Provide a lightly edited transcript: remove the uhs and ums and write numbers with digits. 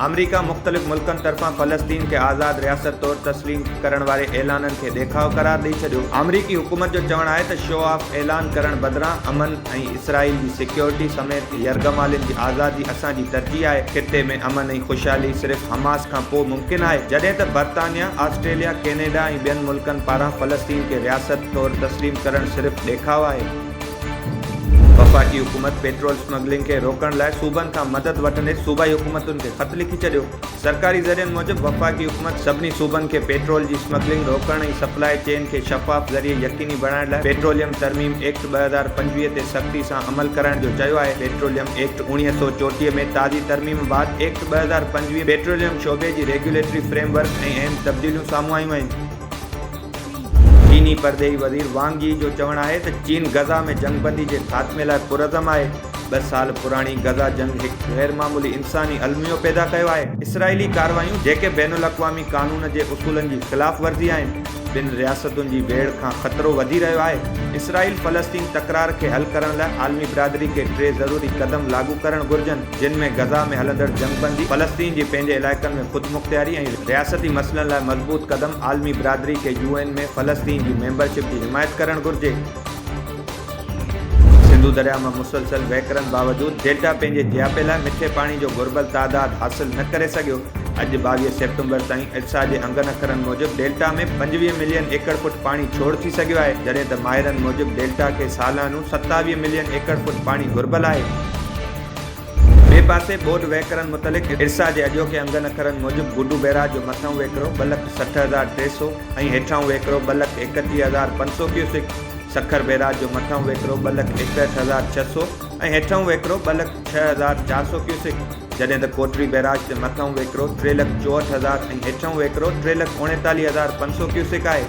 अमरीका मुख़्तलिफ़ मुल्कनि तरफ़ां फ़लस्तीन खे आज़ाद रियासत तौरु तस्लीम करण वारे ऐलाननि खे ॾेखाव करार ॾेई छॾियो। अमरीकी हुकूमत जो चवणु आहे त शो ऑफ ऐलान करण बदिरां अमन ऐं इसराइल जी सिक्योरिटी समेत यरगमालिन जी आज़ादी असांजी तरजीह आहे। खिते में अमन ऐं ख़ुशहाली सिर्फ़ हमास खां पोइ मुमकिन आहे, जॾहिं त बर्तानिया, ऑस्ट्रेलिया, कैनेडा ऐं ॿियनि मुल्कनि पारां फ़लस्तीन खे रियासत तौरु तस्लीम करणु सिर्फ़ ॾेखाव आहे। वफ़ाक़ी हुकूमत पेट्रोल स्मगलिंग खे रोकण लाइ सूबनि खां मदद वठंदे सूबाई हुकूमतुनि खे ख़त लिखी छॾियो। सरकारी ज़रियनि मूजिबि वफ़ाक़ी हुकूमत सभिनी सूबनि खे पेट्रोल जी स्मगलिंग रोकण ऐं सप्लाई चेन खे शफ़ाफ़ ज़रिए यकीनी बणाइण लाइ पेट्रोलियम तरमीम एक्ट 2025 ते सख़्ती सां अमल कराइण जो चयो आहे। पेट्रोलियम एक्ट 1934 में ताज़ी तरमीम बैदि एक्ट 2025 पेट्रोलियम शोबे जी रेगुलेटरी फ्रेमवर्क ऐं अहम तब्दीलियूं साम्हूं आयूं आहिनि। चीनी परदेही वज़ीर वांग यी जो चवणु आहे त चीन गज़ा में जंगबंदी जे ख़ात्मे लाइ पुरज़म आहे। 2 साल पुराणी गज़ा जंग हिकु गैर मामूली इंसानी अलमियो पैदा कयो आहे। इसराइली कार्रवायूं जेके बैनुल अक़वामी कानून जे उसूलनि जी ख़िलाफ़ वर्ज़ी आहिनि। ॿिनि रियासतुनि जी वेड़ खां ख़तरो वधी रहियो आहे। इसराइल फ़लस्तीन तकरार खे हल करण लाइ आलमी बिरादरी खे 3 ज़रूरी क़दम लागू करणु घुरिजनि, जिन में गज़ा में हलंदड़ जंगबंदी, फ़लस्तीन जी पंहिंजे इलाइक़नि में ख़ुदमुख़्तियारी ऐं रियासती मसइलनि लाइ मज़बूत क़दम। आलमी बिरादरी खे UN में फ़लस्तीन जी मेंबरशिप जी हिमायत करणु घुरिजे। सिंधु दरिया में मुसलसल वहिकरनि बावजूदि डेल्टा पंहिंजे जियापे लाइ मिठे पाणी जो घुर्बल तादाद हासिल न करे सघियो। अॼु 22 सेप्टेम्बर ताईं इर्सा जे अंगन अखरनि मूजिबि डेल्टा में 25 मिलियन एकड़ फुट पाणी छोड़ थी सघियो आहे, जॾहिं त माहिरनि मूजिबि डेल्टा खे सालानो 27 मिलियन एकड़ फुट पाणी घुर्बल आहे। ॿिए पासे ॿोॾि वहिकरनि मुतलिक़ इर्सा जे अॼोके अंगन अखरनि मूजिबि गुडू बैराज जो मथां वहिकिरो 2,60,300 ऐं हेठां वहिकिरो 2,31,500 क्यूसिक, सखर बैराज जो मथां वहिकिरो 2,61,600 ऐं हेठां वहिकिरो 2,06,400 क्यूसिक, जॾहिं त कोटरी बैराज जे मथां वहिकिरो 3,64,000 ऐं हेठां वहिकिरो 3,39,500 क्यूसिक आहे।